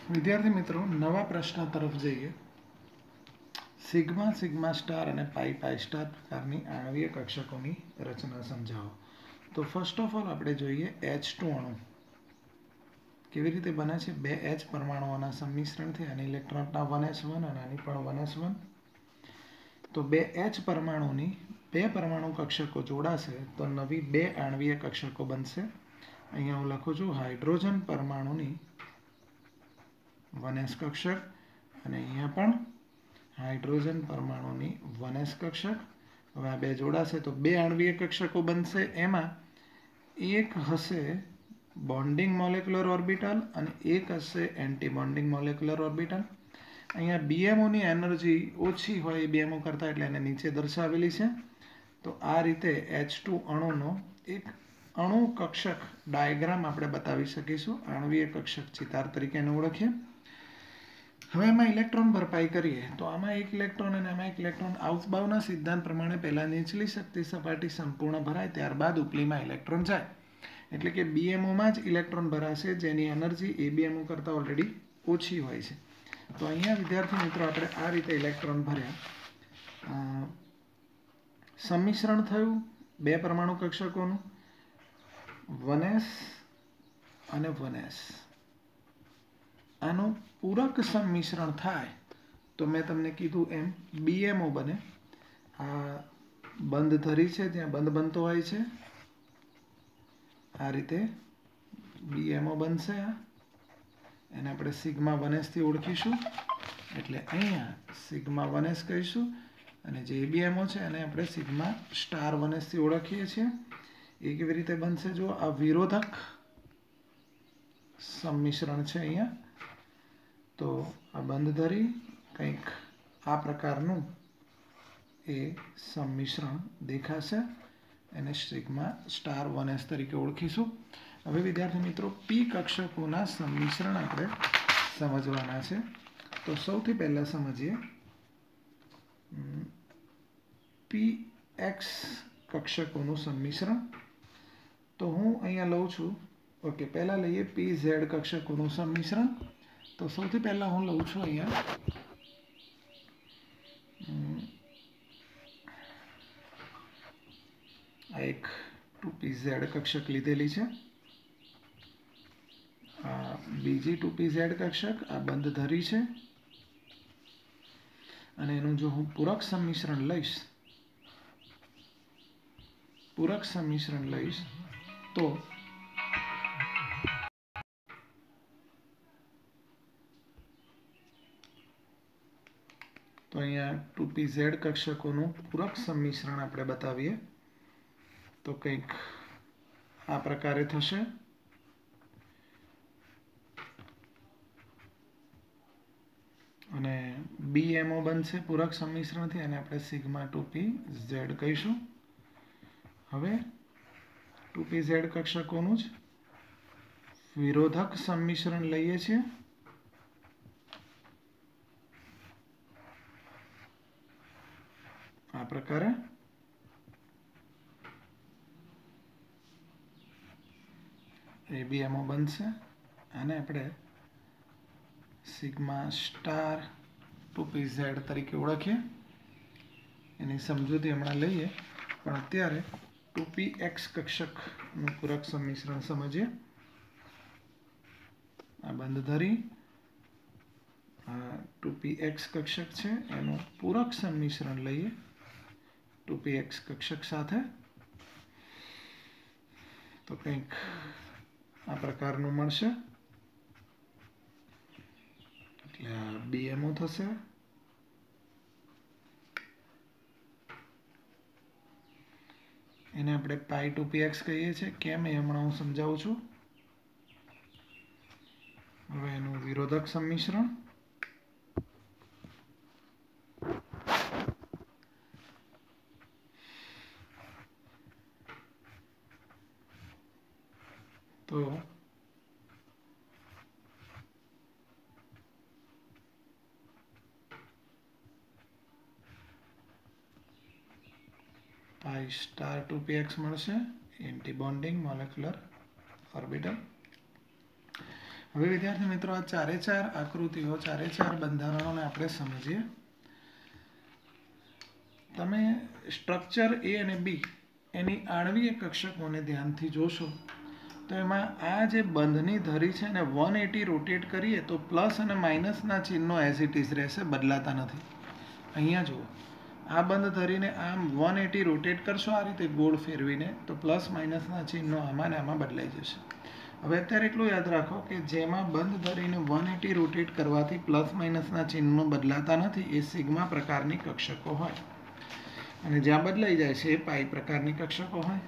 વિદ્યાર્થી મિત્રો, નવા પ્રશ્ન તરફ જઈએ. સિગ્મા સિગ્મા સ્ટાર અને પાઈ પાઈ સ્ટાર પ્રકારની આણ્વીય કક્ષકોની રચના સમજાવો. તો ફર્સ્ટ ઓફ ઓલ આપણે જોઈએ H2 અણુ કેવી રીતે બને છે. બે H પરમાણુઓના સંમિશ્રણથી આની ઇલેક્ટ્રોનના 1s1 અને આની પણ 1s1. તો બે H પરમાણુની બે પરમાણુ કક્ષકો જોડાશે તો નવી બે આણ્વીય કક્ષકો બનશે. અહીંયા હું લખું છું હાઇડ્રોજન પરમાણુની 1s કક્ષક અને અહીંયા પણ હાઇડ્રોજન પરમાણુની 1s કક્ષક. હવે આ બે જોડાશે તો બે આણ્વીય કક્ષકો બનશે. એમાં એક હશે બોન્ડિંગ મોલેક્યુલર ઓર્બિટલ અને એક હશે એન્ટી બોન્ડિંગ મોલેક્યુલર ઓર્બિટલ. અહીંયા બીએમઓની એનર્જી ઓછી હોય એ બીએમઓ કરતાં, એટલે એને નીચે દર્શાવેલી છે. તો આ રીતે H2 અણુનો એક અણુ કક્ષક ડાયાગ્રામ આપણે બતાવી શકીશું. આણ્વીય કક્ષક ચિતાર તરીકે એને ઓળખીએ. હવે એમાં ઇલેક્ટ્રોન ભરપાઈ કરીએ તો આમાં એક ઇલેક્ટ્રોન અને આમાં એક ઇલેક્ટ્રોન આઉસબાઉના સિદ્ધાંત પ્રમાણે પહેલા નીચલી શક્તિ સપાટી સંપૂર્ણ ભરાય ત્યારબાદ ઉપલીમાં ઇલેક્ટ્રોન જાય. એટલે કે બીએમઓમાં જ ઇલેક્ટ્રોન ભરાશે જેની એનર્જી એબીએમઓ કરતાં ઓલરેડી ઓછી હોય છે. તો અહીંયા વિદ્યાર્થી મિત્રો આપણે આ રીતે ઇલેક્ટ્રોન ભર્યા. સંમિશ્રણ થયું બે પરમાણુ કક્ષકોનું 1s અને 1s. આનું પૂરક સંમિશ્રણ થાય તો મેં તમને કીધું એમ બીએમઓ બને. આ બંધ ધરી છે ત્યાં બંધ બનતો હોય છે. આ રીતે બીએમઓ બનશે. એને આપણે સિગ્મા 1s થી ઓળખીશું. એટલે અહીંયા સિગ્મા 1s કહીશું અને જે બીએમઓ છે એને આપણે સિગ્મા સ્ટાર 1s થી ઓળખીએ છીએ. એ કેવી રીતે બનશે? જો આ વિરોધક સંમિશ્રણ છે અહીંયા. તો આ બંધ ધરી કંઈક આ પ્રકારનું એ સંમિશ્રણ દેખાશે. એને સિગ્મા સ્ટાર 1s તરીકે ઓળખીશું. હવે વિદ્યાર્થી મિત્રો પી કક્ષકોના સંમિશ્રણ આપણે સમજવાના છે. તો સૌથી પહેલા સમજીએ PX કક્ષકોનું સંમિશ્રણ. તો હું અહીંયા લઉં છું. ઓકે, પહેલા લઈએ PZ કક્ષકોનું સંમિશ્રણ. તો સૌથી પહેલા હું લઉં છું અહીંયા આ એક 2pZ કક્ષક લીધેલી છે. આ બીજી 2pZ કક્ષક આ બંધ ધરી છે. અને એનું જો હું પૂરક સંમિશ્રણ લઈશ તો અહીંયા 2pZ કક્ષકોનું પૂરક સંમિશ્રણ આપણે બતાવીએ તો કંઈક આ પ્રકારે થશે. અને બીએમઓ બનશે પૂરક સંમિશ્રણથી અને આપણે સિગ્મા 2pZ કહીશું. હવે 2pZ કક્ષકોનું જ વિરોધક સંમિશ્રણ લઈએ છીએ. આ પ્રકારે એબીએમઓ બનશે. આને આપણે સિગ્મા સ્ટાર 2pZ તરીકે ઓળખીએ. એની સમજૂતી હમણાં લઈએ, પણ અત્યારે 2pX કક્ષકનું પૂરક સંમિશ્રણ સમજીએ. આ બંધ ધરી આ 2pX કક્ષક છે એનું પૂરક સંમિશ્રણ લઈએ 2pX કક્ષક સાથે. તો કંઈક આ પ્રકારનું મળશે. એટલે આ બીએમઓ થશે. એને આપણે પાઈ 2pX કહીએ છીએ. કેમ એ હમણાં હું સમજાવું છું. હવે એનું વિરોધક સંમિશ્રણ તો પાઈ સ્ટાર 2pX મળશે. Anti bonding molecular orbital. હવે વિદ્યાર્થી મિત્રો આ ચારે ચાર આકૃતિઓ ચારે ચાર બંધારણોને આપણે સમજીએ. તમે સ્ટ્રક્ચર એ અને બી એની આણ્વીય કક્ષકોને ધ્યાનથી જોશો તો એમાં આ જે બંધની ધરી છે ને 180 રોટેટ કરીએ તો પ્લસ અને માઇનસના ચિહ્નો એઝ ઇટ ઇઝ રહેશે, બદલાતા નથી. અહીંયા જુઓ, આ બંધ ધરીને આમ 180 રોટેટ કરશો આ રીતે ગોળ ફેરવીને તો પ્લસ માઇનસના ચિહ્નો આમાં ને આમાં બદલાઈ જશે. હવે અત્યારે એટલું યાદ રાખો કે જેમાં બંધ ધરીને 180 રોટેટ કરવાથી પ્લસ માઇનસના ચિહ્નો બદલાતા નથી એ સિગ્મા પ્રકારની કક્ષકો હોય, અને જ્યાં બદલાઈ જાય છે એ પાઈ પ્રકારની કક્ષકો હોય.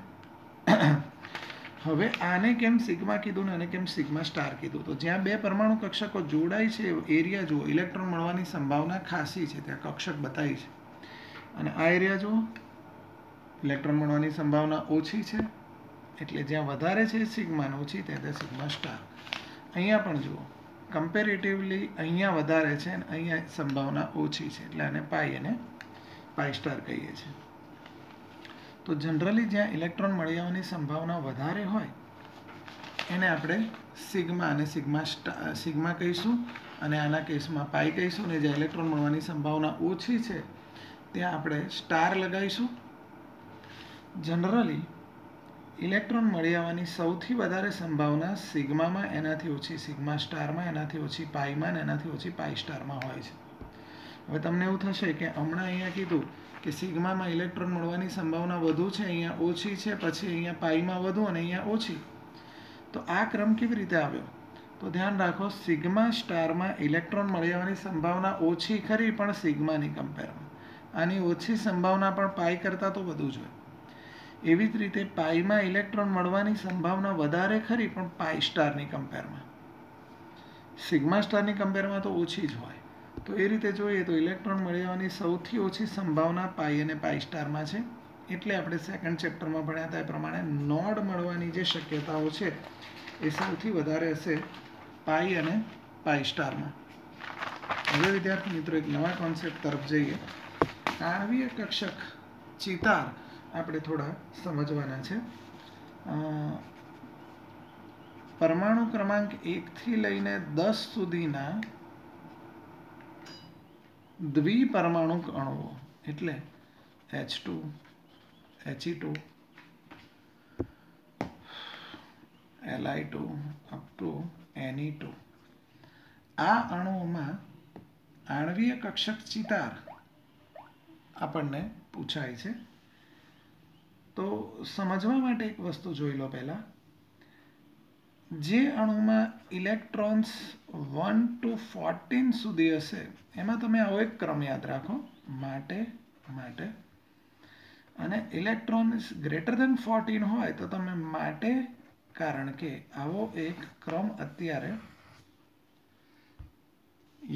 હવે આને કેમ સિગ્મા કીધું ને આને કેમ સિગ્મા સ્ટાર કીધું? તો જ્યાં બે પરમાણુ કક્ષકો જોડાય છે એરિયા જુઓ, ઇલેક્ટ્રોન મળવાની સંભાવના ખાસી છે, ત્યાં કક્ષક બતાવી છે. અને આ એરિયા જુઓ, ઇલેક્ટ્રોન મળવાની સંભાવના ઓછી છે, એટલે જ્યાં વધારે છે સિગ્મા ઓછી ત્યાં સિગ્મા સ્ટાર. અહીંયા પણ જુઓ, કમ્પેરેટિવલી અહીંયા વધારે છે અને અહીંયા સંભાવના ઓછી છે, એટલે આને પાઈ અને પાઈ સ્ટાર કહીએ છીએ. તો જનરલી જ્યાં ઇલેક્ટ્રોન મળી આવવાની સંભાવના વધારે હોય એને આપણે સિગ્મા અને સિગ્મા કહીશું, અને આના કેસમાં પાઈ કહીશું. અને જ્યાં ઇલેક્ટ્રોન મળવાની સંભાવના ઓછી છે ત્યાં આપણે સ્ટાર લગાવીશું. જનરલી ઇલેક્ટ્રોન મળી આવવાની સૌથી વધારે સંભાવના સિગ્મામાં, એનાથી ઓછી સિગ્મા સ્ટારમાં, એનાથી ઓછી પાઈમાં અને એનાથી ઓછી પાઈ સ્ટારમાં હોય છે. હવે તમને એવું થશે કે હમણાં અહીંયા કીધું કે સિગ્મામાં ઇલેક્ટ્રોન મળવાની સંભાવના વધુ છે, અહીંયા ઓછી છે, પછી અહીંયા પાઈમાં વધુ અને અહીંયા ઓછી. તો આ ક્રમ કેવી રીતે આવ્યો? તો ધ્યાન રાખો, સિગ્મા સ્ટારમાં ઇલેક્ટ્રોન મળી આવવાની સંભાવના ઓછી ખરી પણ સિગ્માની કમ્પેરમાં, આની ઓછી સંભાવના પણ પાઈ કરતાં તો વધુ જ હોય. એવી જ રીતે પાઈમાં ઇલેક્ટ્રોન મળવાની સંભાવના વધારે ખરી પણ પાઈ સ્ટારની કમ્પેરમાં, સિગ્મા સ્ટારની કમ્પેરમાં તો ઓછી જ હોય. તો એ રીતે જોઈએ તો ઇલેક્ટ્રોન મળી આવવાની સૌથી ઓછી સંભાવના પાઈ અને પાઈ સ્ટારમાં છે. એટલે આપણે સેકન્ડ ચેપ્ટરમાં ભણ્યા હતા એ પ્રમાણે નોડ મળવાની જે શક્યતાઓ છે એ સૌથી વધારે હશે પાઈ અને પાઈ સ્ટારમાં. હવે વિદ્યાર્થી મિત્રો એક નવા કોન્સેપ્ટ તરફ જઈએ. આણ્વીય કક્ષક ચિતાર આપણે થોડા સમજવાના છે. પરમાણુ ક્રમાંક 1 થી લઈને 10 સુધીના દ્વિપરમાણુક અણુઓ એટલે H2, He2, Li2 up to Ne2, આ અણુઓમાં આણ્વીય કક્ષક ચિતાર આપણને પૂછાય છે. તો સમજવા માટે એક વસ્તુ જોઈ લો પહેલા. જે અણુમાં ઇલેક્ટ્રોન્સ 1 to 14 સુધી હશે એમાં તમે આવો એક ક્રમ યાદ રાખો, માટે માટે, અને ઇલેક્ટ્રોન્સ ગ્રેટર ધેન 14 હોય તો તમે માટે, કારણ કે આવો એક ક્રમ અત્યારે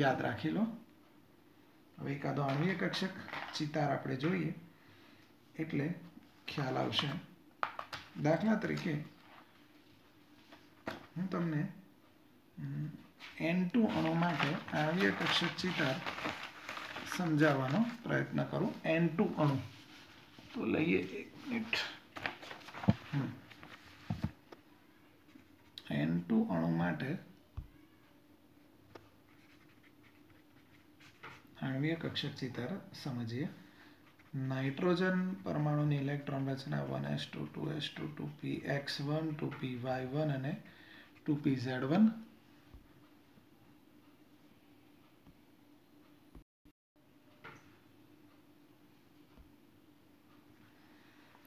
યાદ રાખી લો. હવે એકાદો આણ્વીય કક્ષક ચિતાર આપણે જોઈએ એટલે ખ્યાલ આવશે. દાખલા તરીકે હું તમને N2 અણુ માટે આણ્વીય કક્ષક ચિતાર સમજાવવાનો પ્રયત્ન કરું. N2 અણુ તો લઈએ 1 મિનિટ. N2 અણુ માટે આણ્વીય કક્ષક ચિતાર સમજીએ. નાઇટ્રોજન પરમાણુની ઇલેક્ટ્રોન રચના 1s2 2s2 2px1 2py1 અને 2pz1.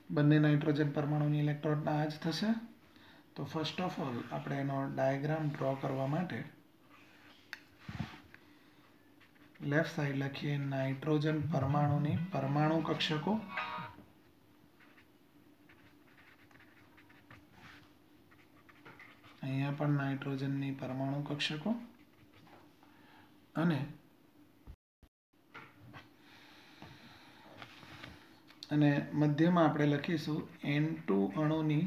બંને નાઇટ્રોજન પરમાણુની ઇલેક્ટ્રોન આ જ થશે. તો ફર્સ્ટ ઓફ ઓલ આપણે એનો ડાયાગ્રામ ડ્રો કરવા માટે લેફ્ટ સાઈડ લખીએ નાઇટ્રોજન પરમાણુની પરમાણુ કક્ષકો, અહીંયા પણ નાઇટ્રોજનની પરમાણુ કક્ષકો, અને મધ્યમાં આપણે લખીશું N2 અણુની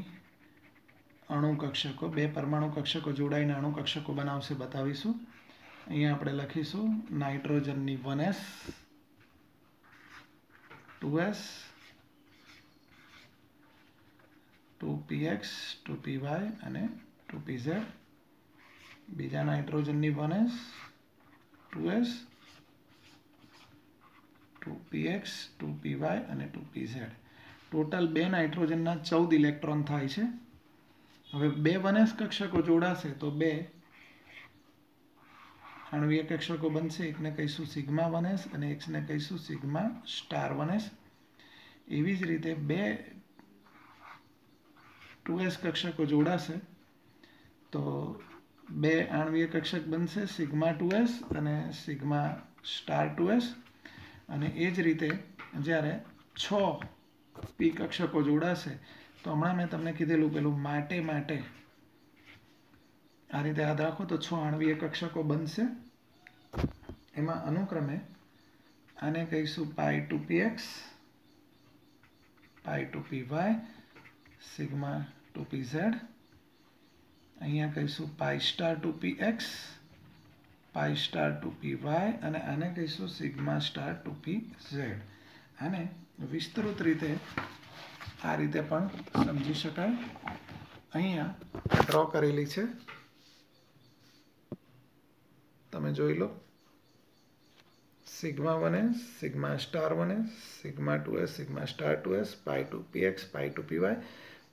અણુ કક્ષકો. બે પરમાણુ કક્ષકો જોડાઈને અણુ કક્ષકો બનાવશે બતાવીશું. અહીંયા આપણે લખીશું નાઇટ્રોજનની 1s 2s 2px 2py અને 2pz. બીજા નાઇટ્રોજનની 1s 2s 2px 2py અને 2pz. ટોટલ 2 નાઇટ્રોજનના 14 ઇલેક્ટ્રોન થાય છે. હવે 2 1s કક્ષકો જોડાશે તો 2 આણ્વીય કક્ષકો બનશે. એકને કહીશું સિગ્મા 1s અને એકને કહીશું સિગ્મા સ્ટાર 1s. એવી જ રીતે 2 2s કક્ષકો જોડાશે તો 2 આણ્વીય કક્ષક બનશે સિગ્મા 2s અને સિગ્મા સ્ટાર 2s. અને એ જ રીતે જ્યારે 6 પી કક્ષકો જોડાશે તો હમણાં મેં તમને કીધેલું પેલું માટે આ રીતે યાદ રાખો તો 6 આણ્વીય કક્ષકો બનશે. એમાં અનુક્રમે આને કહીશું પાઈ 2px pi 2py sigma 2pz. અહીંયા કહીશું પાઈ સ્ટાર 2px પાઈ સ્ટાર 2py અને આને કહીશું સિગ્મા સ્ટાર 2pz. આને વિસ્તૃત રીતે આ રીતે પણ સમજી શકાય. અહીંયા ડ્રો કરેલી છે, તમે જોઈ લો. Sigma 1s sigma star 1s sigma 2s sigma star 2s pi 2px pi 2py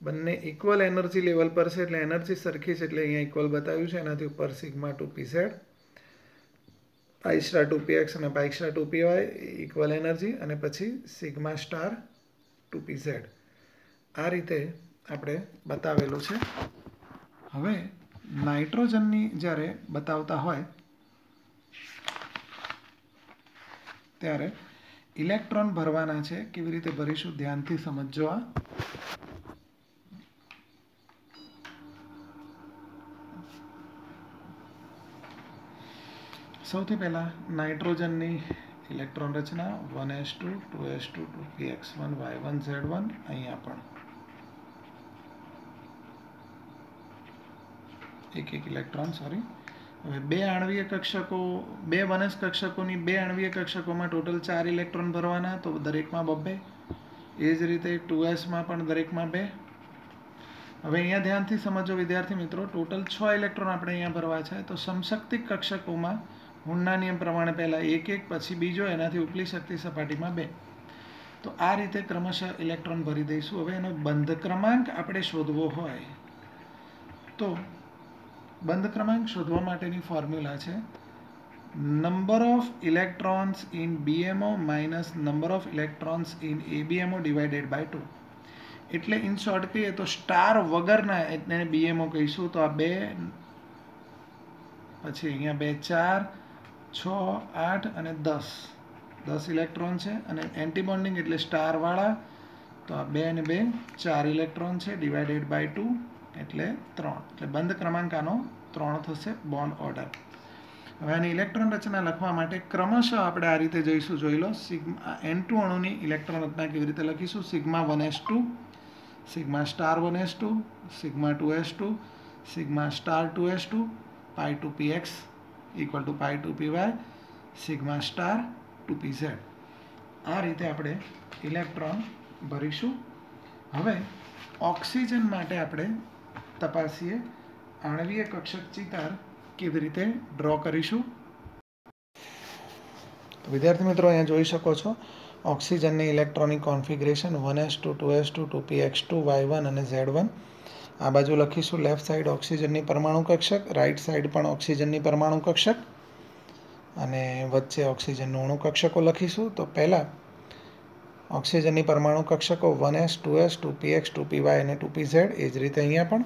બંને ઇક્વલ એનર્જી લેવલ પર છે એટલે એનર્જી સરખી છે એટલે અહીંયા ઇક્વલ બતાવ્યું છે. એનાથી ઉપર સિગ્મા 2pz પાઈ સ્ટાર 2px અને પાઈ સ્ટાર 2py ઇક્વલ એનર્જી અને પછી સિગ્મા સ્ટાર 2pz. આ રીતે આપણે બતાવેલું છે. હવે નાઇટ્રોજનની જ્યારે બતાવતા હોય ત્યારે ઇલેક્ટ્રોન ભરવાના છે. કેવી રીતે ભરીશું ધ્યાનથી સમજજો. આ સૌથી પહેલા નાઇટ્રોજનની ઇલેક્ટ્રોન રચના 1s2 2s2 2px1 y1 z1. અહીંયા પણ એક ઇલેક્ટ્રોન સોરી. હવે 2 આણ્વીય કક્ષકો 2 1s કક્ષકોની 2 આણ્વીય કક્ષકોમાં ટોટલ 4 ઇલેક્ટ્રોન ભરવાના તો દરેકમાં 2. એ જ રીતે 2sમાં પણ દરેકમાં 2. હવે અહીંયા ધ્યાનથી સમજો વિદ્યાર્થી મિત્રો. ટોટલ 6 ઇલેક્ટ્રોન આપણે અહીંયા ભરવા છે. તો સમશક્તિક કક્ષકોમાં હુનના નિયમ પ્રમાણે પહેલા 1 પછી બીજો એનાથી ઉપલી શક્તિ સપાટીમાં 2. તો આ રીતે ક્રમશઃ ઇલેક્ટ્રોન ભરી દઈશું. હવે એનો બંધ ક્રમાંક આપણે શોધવો હોય તો બંધ ક્રમાંક શોધવા માટેની ફોર્મ્યુલા છે number of electrons in BMO minus number of electrons in ABMO divided by 2. એટલે ઇન શોર્ટ કહીએ તો સ્ટાર વગરના એને BMO કહીશું. તો આ 2 પછી અહીંયા 2 4 6 8 અને 10 ઇલેક્ટ્રોન છે. અને એન્ટીબોન્ડિંગ એટલે સ્ટારવાળા તો આ 2 અને 2 4 ઇલેક્ટ્રોન છે ડિવાઇડેડ બાય 2 એટલે 3. એટલે બંધ ક્રમાંક આનો 3 થશે બોન્ડ ઓર્ડર. હવે આની ઇલેક્ટ્રોન રચના લખવા માટે ક્રમશઃ આપણે આ રીતે જઈશું. જોઈ લો સિગ્મા N2 અણુની ઇલેક્ટ્રોન રચના કેવી રીતે લખીશું. Sigma 1s2 sigma star 1s2 sigma 2s2 sigma star 2s2 pi 2px equal to pi 2py sigma star 2pz. આ રીતે આપણે ઇલેક્ટ્રોન ભરીશું. હવે ઓક્સિજન માટે આપણે તપાસીએ આણ્વીય કક્ષક ચિતાર કેવી રીતે ડ્રો કરીશું. વિદ્યાર્થી મિત્રો અહીંયા જોઈ શકો છો ઓક્સિજનની electronic configuration 1s2 2s2 2px2 y1 અને z1. આ બાજુ લખીશું લેફ્ટ સાઈડ ઓક્સિજનની પરમાણુ કક્ષક, રાઈટ સાઈડ પણ ઓક્સિજનની પરમાણુ કક્ષક અને વચ્ચે ઓક્સિજનનું અણુ કક્ષકો લખીશું. તો પહેલાં ઓક્સિજનની પરમાણુ કક્ષકો 1s 2s 2px 2py અને 2pz. એ જ રીતે અહીંયા પણ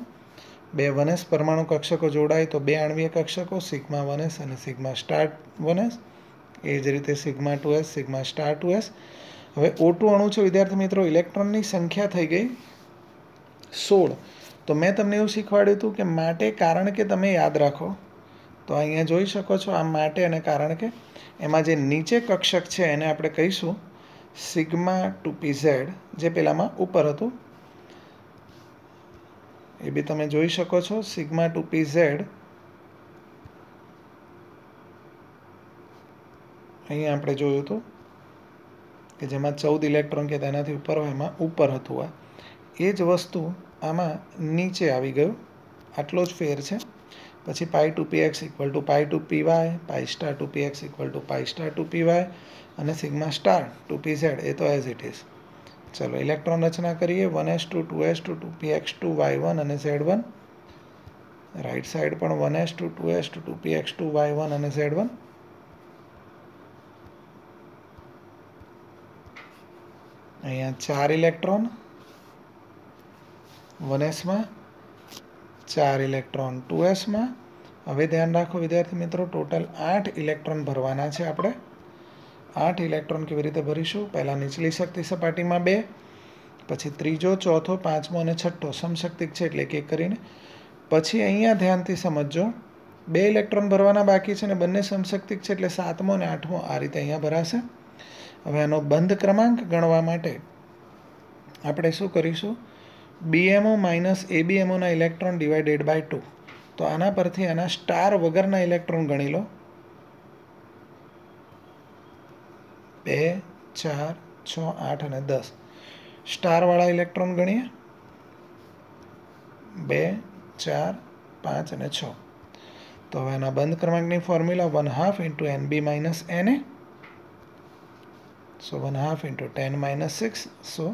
2 1s પરમાણુ કક્ષકો જોડાય તો 2 આણ્વીય કક્ષકો સિગ્મા 1s અને સિગ્મા સ્ટાર 1s. એ જ રીતે sigma 2s sigma star 2s. હવે O2 અણુ છે વિદ્યાર્થી મિત્રો. ઇલેક્ટ્રોનની સંખ્યા થઈ ગઈ 16. તો મેં તમને એવું શીખવાડ્યું હતું કે માટે કારણ કે તમે યાદ રાખો. તો અહીંયા જોઈ શકો છો આ માટે અને કારણ કે. એમાં જે નીચે કક્ષક છે એને આપણે કહીશું સિગ્મા 2pz જે પેલામાં ઉપર હતું. એ બી તમે જોઈ શકો છો સિગ્મા 2pz. અહીંયા આપણે જોયું હતું કે જેમાં 14 ઇલેક્ટ્રોન કે તેનાથી ઉપર હોય એમાં ઉપર હતું. આ એ જ વસ્તુ આમાં નીચે આવી ગયું. આટલો જ ફેર છે. પછી pi two P X equal to pi two P Y, pi star two P X equal to pi star two P Y અને sigma star two P Z એ તો એઝ ઇટ ઇઝ. ચલો ઇલેક્ટ્રોન રચના કરીએ. 1s2 2s2 2px2 y1 અને z1. Right side પણ 1s2 2s2 2px2 y1 અને z1. અહીંયા 4 ઇલેક્ટ્રોન 1sમાં, 4 ઇલેક્ટ્રોન 2sમાં. હવે ધ્યાન રાખો વિદ્યાર્થી મિત્રો, ટોટલ 8 ઇલેક્ટ્રોન ભરવાના છે આપણે. 8 ઇલેક્ટ્રોન કેવી રીતે ભરીશું? પહેલાં નીચલી શક્તિ સપાટીમાં 2, પછી ત્રીજો, ચોથો, પાંચમો અને છઠ્ઠો સમશક્તિક છે એટલે એક કરીને. પછી અહીંયા ધ્યાનથી સમજજો, 2 ઇલેક્ટ્રોન ભરવાના બાકી છે અને બંને સમશક્તિક છે એટલે 7મો અને 8મો આ રીતે અહીંયા ભરાશે. હવે આનો બંધ ક્રમાંક ગણવા માટે આપણે શું કરીશું? BMO માઇનસ ABMOના ઇલેક્ટ્રોન ડિવાઇડેડ બાય 2. તો આના પરથી આના સ્ટાર વગરના ઇલેક્ટ્રોન ગણી લો. 2, 4, 6, 8 અને 10. સ્ટારવાળા ઇલેક્ટ્રોન ગણીએ. 2, 4, 5 અને 6. તો હવે આના બંધ ક્રમાંકની formula 1/2 into NB minus NA. So 1/2 into 10 minus 6. So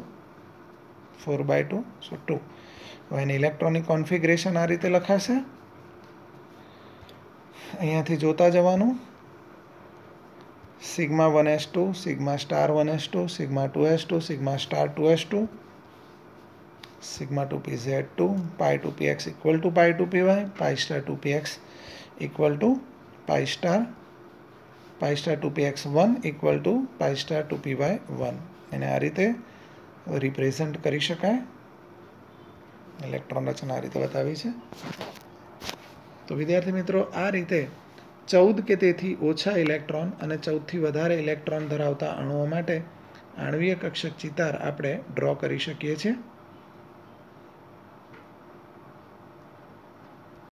4/2. So 2. હવે એની ઇલેક્ટ્રોનિક કોન્ફિગરેશન આ રીતે લખાશે. અહીંયાથી જોતા જવાનું. Sigma 1s2, sigma star 1s2, sigma 2s2, sigma star 2s2, sigma 2pz2, pi 2px equal to pi 2py, pi star 2px equal to pi star 2px1 equal to pi star 2py1. એને આ રીતે represent કરી શકાય. Electron રચના આ રીતે બતાવી છે. તો વિદ્યાર્થી મિત્રો, આ રીતે 14 કે તેથી ઓછા ઇલેક્ટ્રોન અને 14 થી વધારે ઇલેક્ટ્રોન ધરાવતા અણુઓ માટે આણ્વીય કક્ષક ચિતાર આપણે ડ્રો કરી શકીએ છીએ.